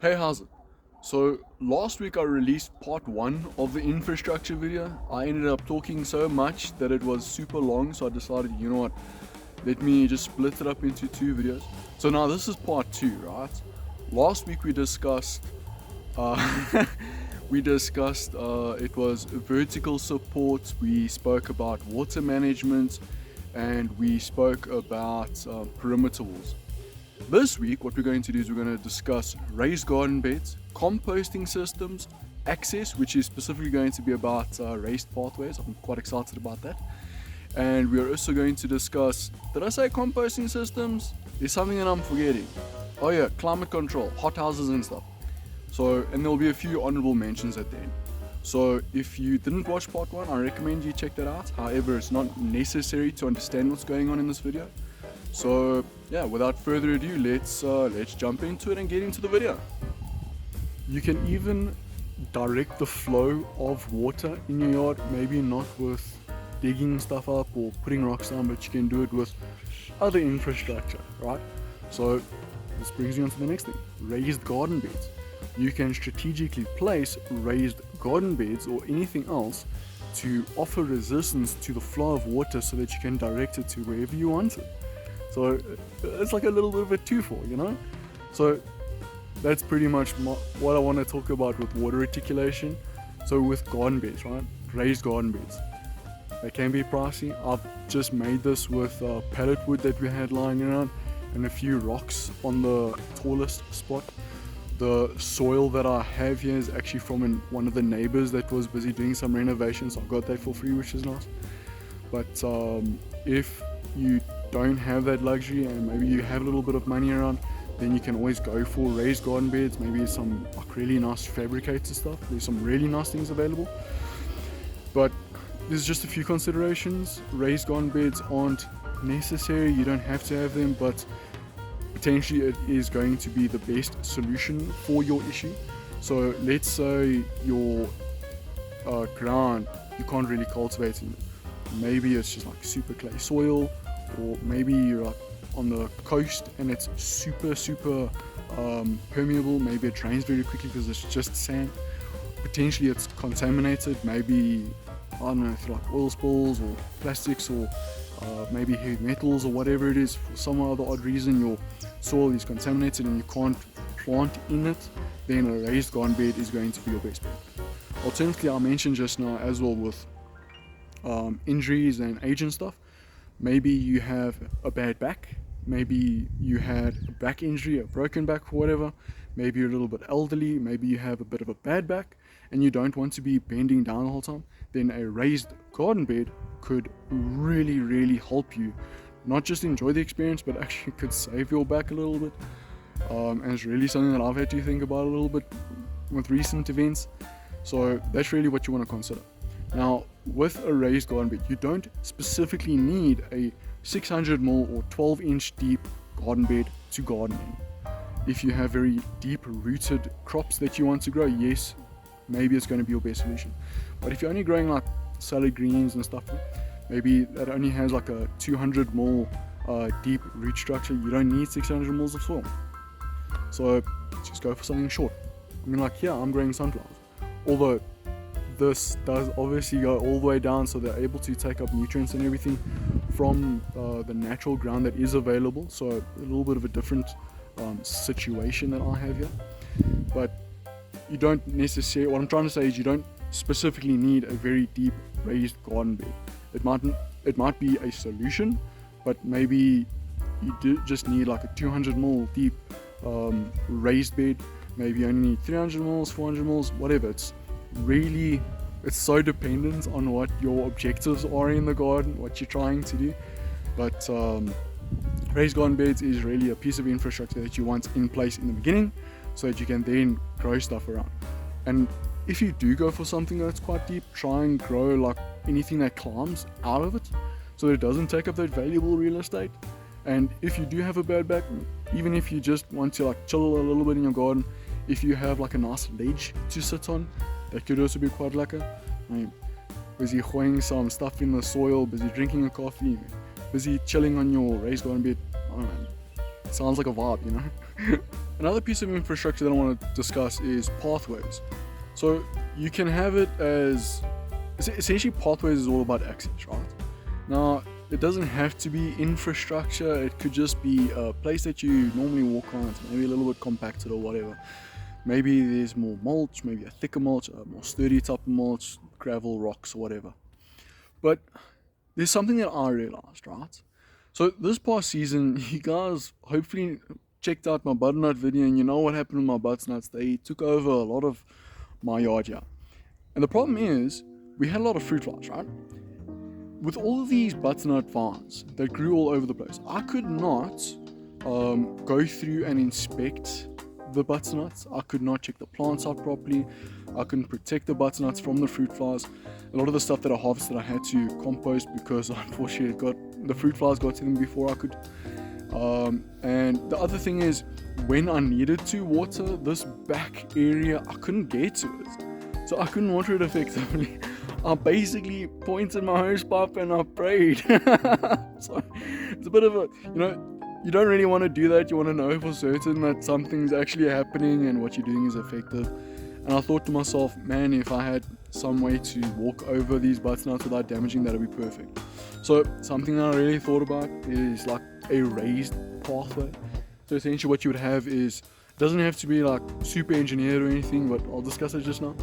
Hey, how's it? So last week I released part 1 of the infrastructure video. I ended up talking so much that it was super long, so I decided, you know what, let me just split it up into 2 videos. So now this is part 2, right? Last week we discussed it was vertical support, we spoke about water management, and we spoke about perimeter walls. This week, what we're going to do is we're going to discuss raised garden beds, composting systems, access, which is specifically going to be about raised pathways. I'm quite excited about that. And we are also going to discuss, did I say composting systems? There's something that I'm forgetting. Oh yeah, climate control, hothouses and stuff. So, and there'll be a few honourable mentions at the end. So if you didn't watch part 1, I recommend you check that out. However, it's not necessary to understand what's going on in this video. So yeah, without further ado, let's jump into it and get into the video. You can even direct the flow of water in your yard, maybe not with digging stuff up or putting rocks down, but you can do it with other infrastructure, right? So this brings me on to the next thing, raised garden beds. You can strategically place raised garden beds or anything else to offer resistance to the flow of water so that you can direct it to wherever you want it. So it's like a little bit of a twofold, you know? So that's pretty much what I want to talk about with water reticulation. So with garden beds, right? Raised garden beds. They can be pricey. I've just made this with pallet wood that we had lying around and a few rocks on the tallest spot. The soil that I have here is actually from one of the neighbors that was busy doing some renovations. So I got that for free, which is nice. But if you don't have that luxury and maybe you have a little bit of money around, then you can always go for raised garden beds, maybe some like really nice fabricated stuff. There's some really nice things available, but there's just a few considerations. Raised garden beds aren't necessary, you don't have to have them, but potentially it is going to be the best solution for your issue. So let's say your ground, you can't really cultivate in it. Maybe it's just like super clay soil, or maybe you're like on the coast and it's super permeable. Maybe it drains very quickly because it's just sand. Potentially it's contaminated, maybe I don't know, through like oil spills or plastics or maybe heavy metals or whatever it is. For some other odd reason your soil is contaminated and you can't plant in it, then a raised garden bed is going to be your best bet. Alternatively, I mentioned just now as well with injuries and age and stuff. Maybe you have a bad back, maybe you had a back injury, a broken back or whatever, maybe you're a little bit elderly, maybe you have a bit of a bad back and you don't want to be bending down the whole time, then a raised garden bed could really help you not just enjoy the experience but actually could save your back a little bit. And it's really something that I've had to think about a little bit with recent events. So that's really what you want to consider. Now, with a raised garden bed, you don't specifically need a 600mm or 12-inch deep garden bed to garden in. If you have very deep-rooted crops that you want to grow, yes, maybe it's going to be your best solution. But if you're only growing like salad greens and stuff, maybe that only has like a 200mm deep root structure, you don't need 600mm of soil. So just go for something short. I mean, like here, I'm growing sunflowers. Although this does obviously go all the way down, so they're able to take up nutrients and everything from the natural ground that is available. So a little bit of a different situation that I have here. But you don't necessarily, what I'm trying to say is you don't specifically need a very deep raised garden bed. It might be a solution, but maybe you do just need like a 200mm deep raised bed. Maybe you only need 300mm, 400mm, whatever. It's so dependent on what your objectives are in the garden, what you're trying to do. But raised garden beds is really a piece of infrastructure that you want in place in the beginning so that you can then grow stuff around. And if you do go for something that's quite deep, try and grow like anything that climbs out of it so that it doesn't take up that valuable real estate. And if you do have a bad back, even if you just want to like chill a little bit in your garden, if you have like a nice ledge to sit on, that could also be quite lekker. I mean, busy gooing some stuff in the soil, busy drinking a coffee, busy chilling on your raised garden bed. I don't know, it sounds like a vibe, you know? another piece of infrastructure that I want to discuss is pathways. So you can have it as, essentially pathways is all about access, right? Now, it doesn't have to be infrastructure. It could just be a place that you normally walk on. It's maybe a little bit compacted or whatever. Maybe there's more mulch, maybe a thicker mulch, a more sturdy type of mulch, gravel, rocks, or whatever. But there's something that I realized, right? So this past season, you guys hopefully checked out my butternut video, and you know what happened with my butternuts. They took over a lot of my yard here. And the problem is, we had a lot of fruit flies, right? With all of these butternut vines that grew all over the place, I could not go through and inspect the butternuts. I could not check the plants out properly. I couldn't protect the butternuts from the fruit flies. A lot of the stuff that I harvested I had to compost because unfortunately the fruit flies got to them before I could. And the other thing is, when I needed to water this back area, I couldn't get to it. So I couldn't water it effectively. I basically pointed my hose pipe and I prayed. So it's a bit of a, you don't really want to do that. You want to know for certain that something's actually happening and what you're doing is effective. And I thought to myself, man, if I had some way to walk over these butternuts without damaging, that would be perfect. So something that I really thought about is like a raised pathway. So essentially what you would have is, it doesn't have to be like super engineered or anything, but I'll discuss it just now.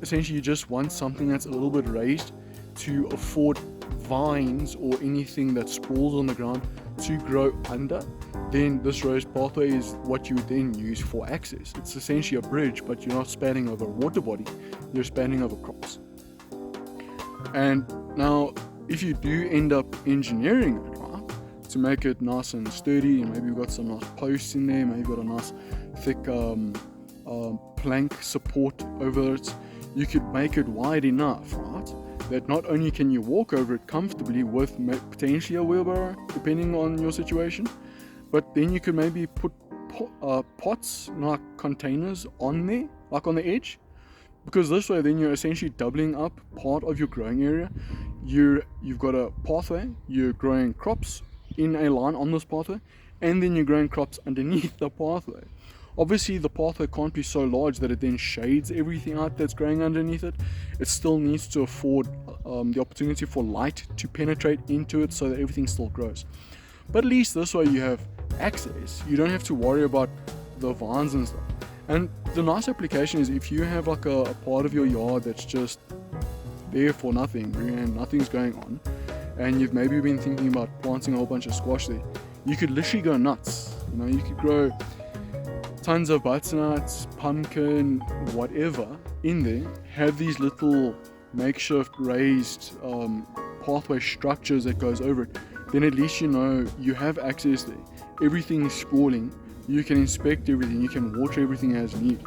Essentially you just want something that's a little bit raised to afford vines or anything that sprawls on the ground to grow under. Then this raised pathway is what you would then use for access. It's essentially a bridge, but you're not spanning over a water body, you're spanning over crops. And now if you do end up engineering it, right, to make it nice and sturdy, and maybe you've got some nice posts in there, maybe you've got a nice thick plank support over it, you could make it wide enough, right, that not only can you walk over it comfortably with potentially a wheelbarrow, depending on your situation, but then you could maybe put pots, like containers on there, like on the edge, because this way then you're essentially doubling up part of your growing area. You've got a pathway, you're growing crops in a line on this pathway, and then you're growing crops underneath the pathway. Obviously the pathway can't be so large that it then shades everything out that's growing underneath it. It still needs to afford the opportunity for light to penetrate into it so that everything still grows. But at least this way you have access. You don't have to worry about the vines and stuff. And the nice application is if you have like a part of your yard that's just there for nothing and nothing's going on, and you've maybe been thinking about planting a whole bunch of squash there, you could literally go nuts. You could grow tons of butternuts, pumpkin, whatever in there, have these little makeshift raised pathway structures that goes over it. Then at least you have access there. Everything is sprawling. You can inspect everything. You can water everything as needed.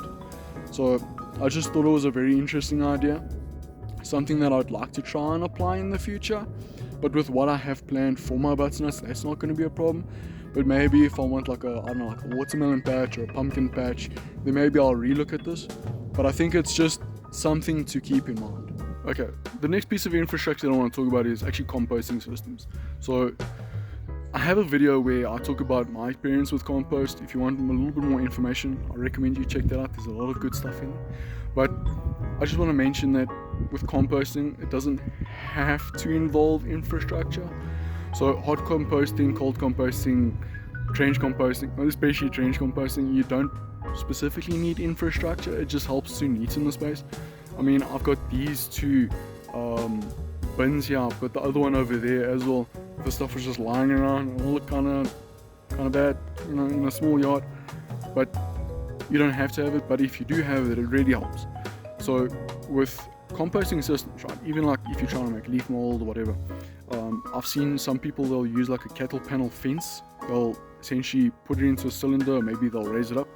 So I just thought it was a very interesting idea. Something that I'd like to try and apply in the future. But with what I have planned for my butternuts, that's not going to be a problem. But maybe if I want like a watermelon patch or a pumpkin patch, then maybe I'll relook at this. But I think it's just something to keep in mind. Okay, the next piece of infrastructure that I want to talk about is actually composting systems. So I have a video where I talk about my experience with compost. If you want a little bit more information, I recommend you check that out. There's a lot of good stuff in there. But I just want to mention that with composting, it doesn't have to involve infrastructure. So hot composting, cold composting, trench composting, especially trench composting, you don't specifically need infrastructure. It just helps to neaten the space. I mean, I've got these two bins here. I've got the other one over there as well. The stuff was just lying around. It will look kind of bad, in a small yard. But you don't have to have it. But if you do have it, it really helps. So with composting systems, right? Even like if you're trying to make leaf mold or whatever, I've seen some people, they'll use like a cattle panel fence. They'll essentially put it into a cylinder. Maybe they'll raise it up,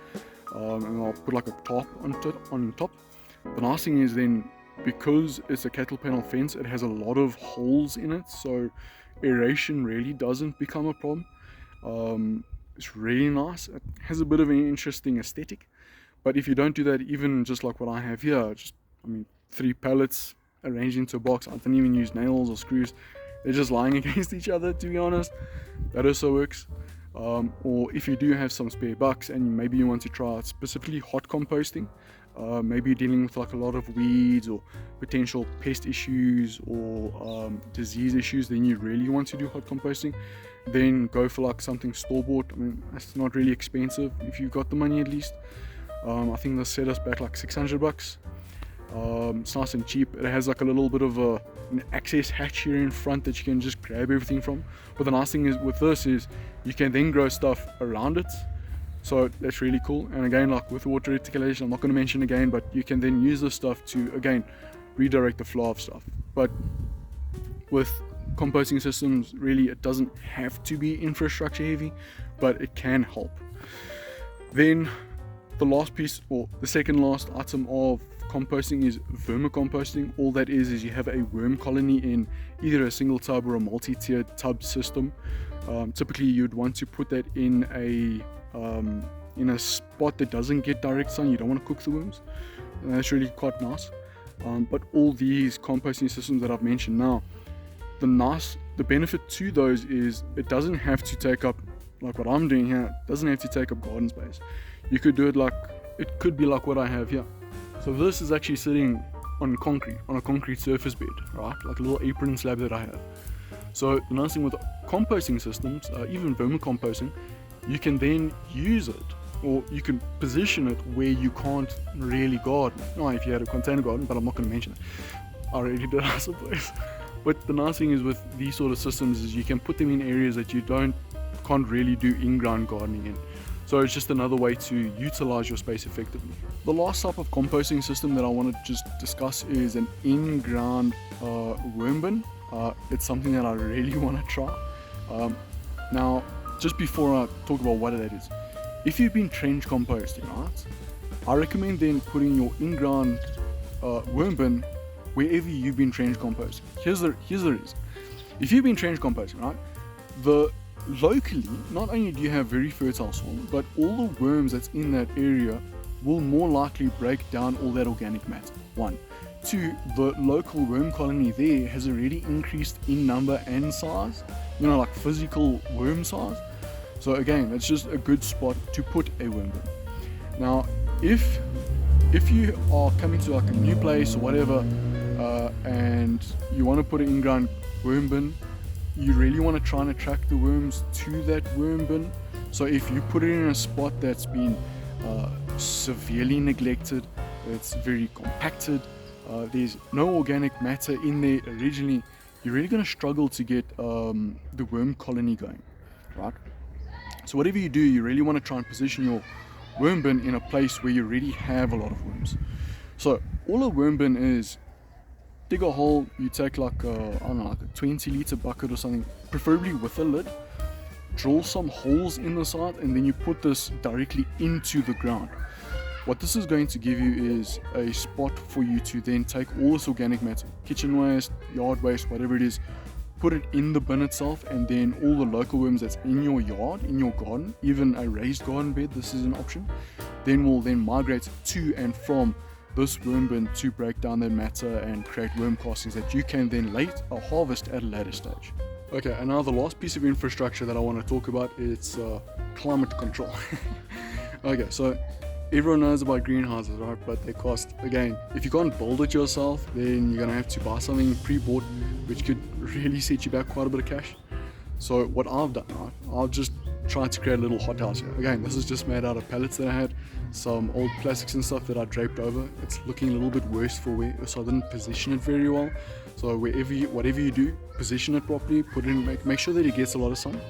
and they'll put like a tarp on top. The nice thing is then, because it's a cattle panel fence, it has a lot of holes in it, so aeration really doesn't become a problem. It's really nice. It has a bit of an interesting aesthetic. But if you don't do that, even just like what I have here, 3 pallets arranged into a box. I didn't even use nails or screws. They're just lying against each other, to be honest. That also works. Or if you do have some spare bucks and maybe you want to try specifically hot composting, maybe you're dealing with like a lot of weeds or potential pest issues or disease issues, then you really want to do hot composting, then go for like something store-bought. I mean, that's not really expensive if you've got the money at least. I think they set us back like $600. It's nice and cheap. It has like a little bit of an access hatch here in front that you can just grab everything from. But the nice thing is with this is you can then grow stuff around it, so that's really cool. And again, like with water reticulation, I'm not going to mention again, but you can then use this stuff to again redirect the flow of stuff. But with composting systems, really it doesn't have to be infrastructure heavy, but it can help. Then the last piece, or the second last item of composting, is vermicomposting. All that is you have a worm colony in either a single tub or a multi-tiered tub system. Typically you'd want to put that in a spot that doesn't get direct sun. You don't want to cook the worms. That's really quite nice. But all these composting systems that I've mentioned now, the benefit to those is it doesn't have to take up, like what I'm doing here, it doesn't have to take up garden space. You could do it like, it could be like what I have here. So this is actually sitting on concrete, on a concrete surface bed, right? Like a little apron slab that I have. So the nice thing with composting systems, even vermicomposting, you can then use it, or you can position it where you can't really garden. No, if you had a container garden, but I'm not going to mention it. I already did, I suppose. But the nice thing is with these sort of systems is you can put them in areas that you can't really do in-ground gardening in. So it's just another way to utilize your space effectively. The last type of composting system that I want to just discuss is an in-ground worm bin. It's something that I really want to try. Now, just before I talk about what that is, if you've been trench composting, right, I recommend then putting your in-ground worm bin wherever you've been trench composting. Here's the reason. If you've been trench composting, right, locally, not only do you have very fertile soil, but all the worms that's in that area will more likely break down all that organic matter. 1. 2, the local worm colony there has already increased in number and size, like physical worm size. So again, it's just a good spot to put a worm bin. Now, if you are coming to like a new place or whatever, and you want to put an in-ground worm bin, you really want to try and attract the worms to that worm bin. So if you put it in a spot that's been severely neglected, it's very compacted, there's no organic matter in there originally, you're really going to struggle to get the worm colony going, right? So whatever you do, you really want to try and position your worm bin in a place where you already have a lot of worms. So all a worm bin is, dig a hole, you take like a 20-liter bucket or something, preferably with a lid, drill some holes in the side, and then you put this directly into the ground. What this is going to give you is a spot for you to then take all this organic matter, kitchen waste, yard waste, whatever it is, put it in the bin itself, and then all the local worms that's in your yard, in your garden, even a raised garden bed, this is an option, will then migrate to and from this worm bin to break down that matter and create worm castings that you can then harvest at a later stage. Okay, and now the last piece of infrastructure that I want to talk about is climate control. Okay, so everyone knows about greenhouses, right? But they cost, again, if you can't build it yourself, then you're gonna have to buy something pre-bought, which could really set you back quite a bit of cash. So what I've done, right, I've just tried to create a little hothouse here. Again, this is just made out of pallets that I had, some old plastics and stuff that I draped over. It's looking a little bit worse for wear, so I didn't position it very well. So whatever you do, position it properly, put it in, make sure that it gets a lot of sun,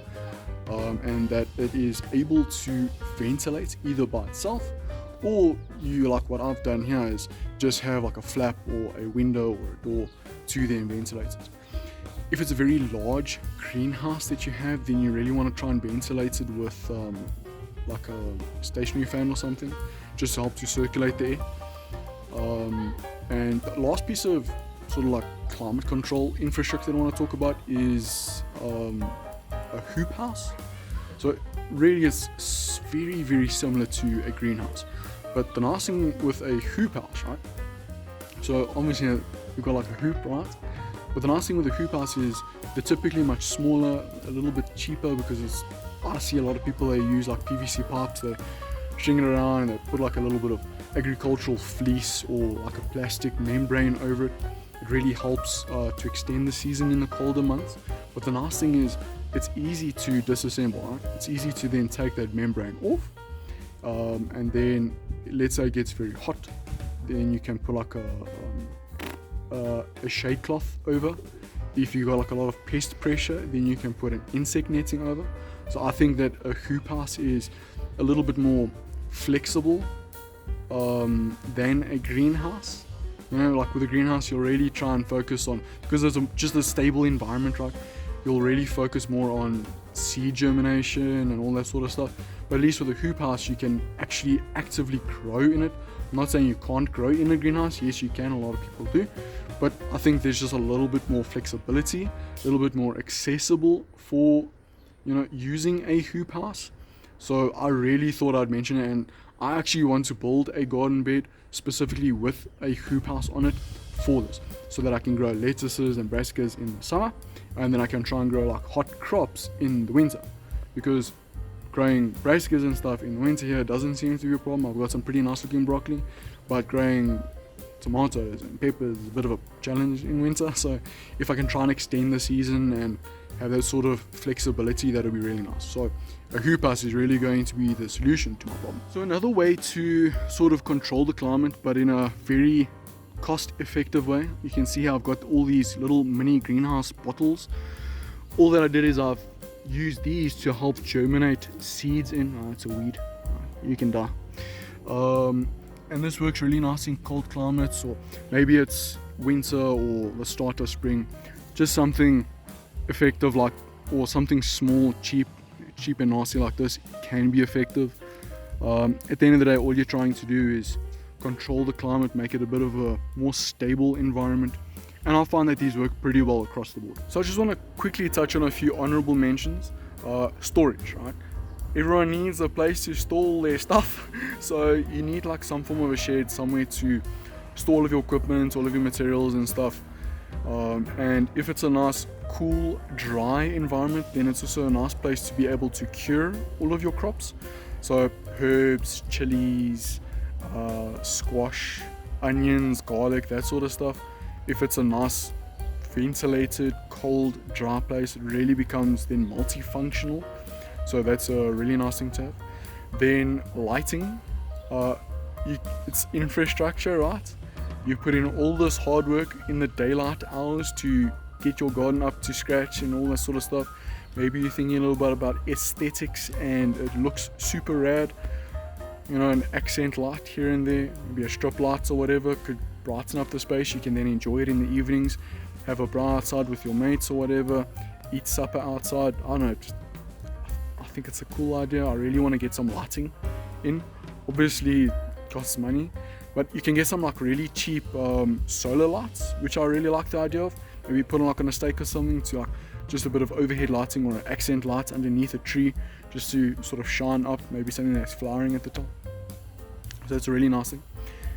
and that it is able to ventilate either by itself, or you, like what I've done here, is just have like a flap or a window or a door to then ventilate it. If it's a very large greenhouse that you have, then you really want to try and ventilate it with like a stationary fan or something, just to help to circulate the air. And the last piece of sort of like climate control infrastructure that I want to talk about is a hoop house. So really it's very, very similar to a greenhouse. But the nice thing with a hoop house, right? So obviously you've got like a hoop, right? But the nice thing with the hoop house is they're typically much smaller, a little bit cheaper because it's I see a lot of people, they use like PVC pipes, they string it around and they put like a little bit of agricultural fleece or like a plastic membrane over it. It really helps to extend the season in the colder months. But the nice thing is it's easy to disassemble, right? It's easy to then take that membrane off, and then let's say it gets very hot, then you can put like a shade cloth over. If you got like a lot of pest pressure, then you can put an insect netting over. So I think that a hoop house is a little bit more flexible than a greenhouse. You know, like with a greenhouse, you'll really try and focus on, because there's just a stable environment, right? You'll really focus more on seed germination and all that sort of stuff. But at least with a hoop house, you can actually actively grow in it. I'm not saying you can't grow in a greenhouse. Yes, you can. A lot of people do. But I think there's just a little bit more flexibility, a little bit more accessible for, you know, using a hoop house. So I really thought I'd mention it, and I actually want to build a garden bed specifically with a hoop house on it for this, so that I can grow lettuces and brassicas in the summer, and then I can try and grow like hot crops in the winter, because growing brassicas and stuff in the winter here doesn't seem to be a problem. I've got some pretty nice looking broccoli, but growing tomatoes and peppers is a bit of a challenge in winter. So if I can try and extend the season and have that sort of flexibility, that would be really nice. So a hoop house is really going to be the solution to my problem. So another way to sort of control the climate, but in a very cost effective way, you can see how I've got all these little mini greenhouse bottles. All that I did is I've used these to help germinate seeds in. It's a weed, you can die. And this works really nice in cold climates, or maybe it's winter or the start of spring. Just something effective, like, or something small, cheap and nasty like this can be effective. At the end of the day, all you're trying to do is control the climate, make it a bit of a more stable environment, and I find that these work pretty well across the board. So I just want to quickly touch on a few honorable mentions. Storage, right? Everyone needs a place to store all their stuff, so you need like some form of a shed, somewhere to store all of your equipment, all of your materials and stuff. And if it's a nice cool dry environment, then it's also a nice place to be able to cure all of your crops. So herbs, chilies, squash, onions, garlic, that sort of stuff. If it's a nice ventilated cold dry place, it really becomes then multifunctional. So that's a really nice thing to have. Then lighting, it's infrastructure, right? You put in all this hard work in the daylight hours to get your garden up to scratch and all that sort of stuff. Maybe you're thinking a little bit about aesthetics and it looks super rad. You know, an accent light here and there, maybe a strip lights or whatever, could brighten up the space. You can then enjoy it in the evenings, have a braai outside with your mates or whatever, eat supper outside. I don't know, I think it's a cool idea. I really want to get some lighting in. Obviously it costs money, but you can get some like really cheap solar lights, which I really like the idea of. Maybe put them like on a stake or something, to like just a bit of overhead lighting or an accent light underneath a tree, just to sort of shine up maybe something that's flowering at the top. So it's a really nice thing.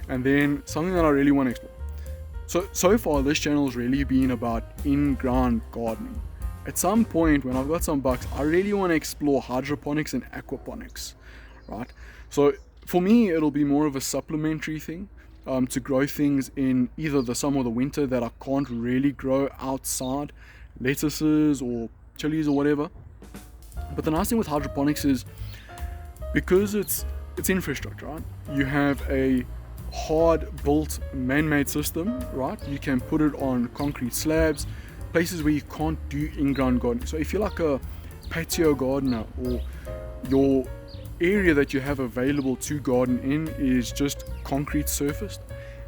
And then something that I really want to explore. So far this channel has really been about in-ground gardening. At some point when I've got some bucks, I really want to explore hydroponics and aquaponics, right? So for me, it'll be more of a supplementary thing, to grow things in either the summer or the winter that I can't really grow outside, lettuces or chilies or whatever. But the nice thing with hydroponics is, because it's infrastructure, right? You have a hard built man-made system, right? You can put it on concrete slabs, places where you can't do in-ground gardening. So if you're like a patio gardener, or your area that you have available to garden in is just concrete surfaced,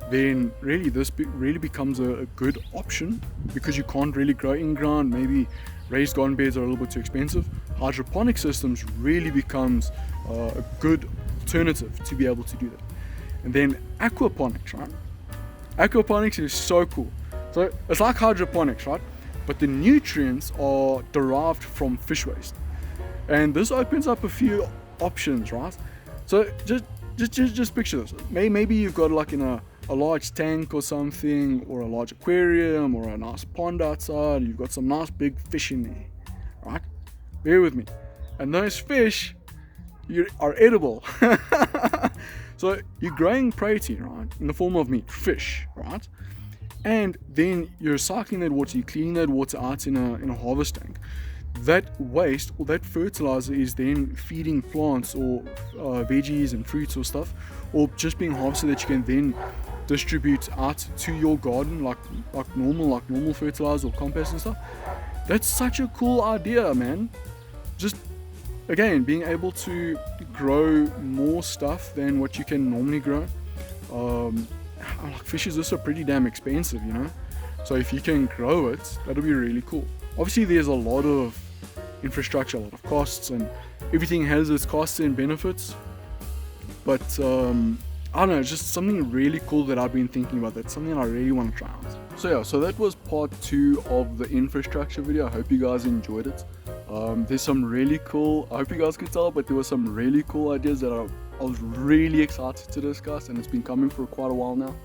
then really this really becomes a good option, because you can't really grow in-ground. Maybe raised garden beds are a little bit too expensive. Hydroponic systems really becomes a good alternative to be able to do that. And then aquaponics, right? Aquaponics is so cool. So it's like hydroponics, right? But the nutrients are derived from fish waste, and this opens up a few options, right? So just picture this. Maybe you've got like in a large tank or something, or a large aquarium, or a nice pond outside. You've got some nice big fish in there, right? Bear with me. and those fish are edible. So you're growing protein, right, in the form of meat, fish, right? And then you're recycling that water, you're cleaning that water out in a harvest tank. That waste or that fertilizer is then feeding plants or veggies and fruits or stuff, or just being harvested that you can then distribute out to your garden like normal fertilizer or compost and stuff. That's such a cool idea, man. Just again, being able to grow more stuff than what you can normally grow. Like fish is also pretty damn expensive, you know. So if you can grow it, that'll be really cool. Obviously, there's a lot of infrastructure, a lot of costs, and everything has its costs and benefits. But I don't know, it's just something really cool that I've been thinking about. That's something I really want to try out. So yeah, so that was part 2 of the infrastructure video. I hope you guys enjoyed it. There's some really cool, I hope you guys could tell, but there were some really cool ideas that I was really excited to discuss, and it's been coming for quite a while now.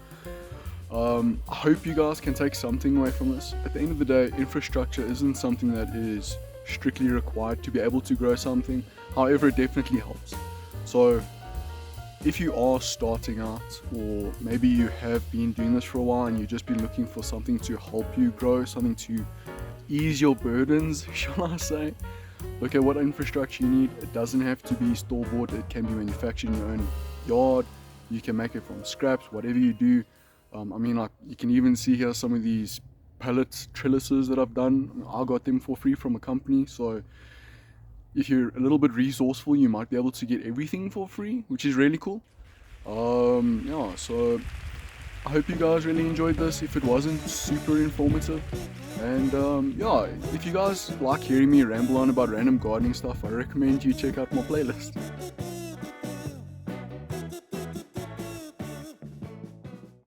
I hope you guys can take something away from this. At the end of the day, infrastructure isn't something that is strictly required to be able to grow something. However, it definitely helps. So if you are starting out, or maybe you have been doing this for a while and you've just been looking for something to help you grow, something to ease your burdens, shall I say, look at what infrastructure you need. It doesn't have to be store-bought. It can be manufactured in your own yard. You can make it from scraps, whatever you do. I mean, like, you can even see here some of these pellet trellises that I've done. I got them for free from a company. So if you're a little bit resourceful, you might be able to get everything for free, which is really cool. Yeah, so I hope you guys really enjoyed this. If it wasn't, super informative. And yeah, if you guys like hearing me ramble on about random gardening stuff, I recommend you check out my playlist.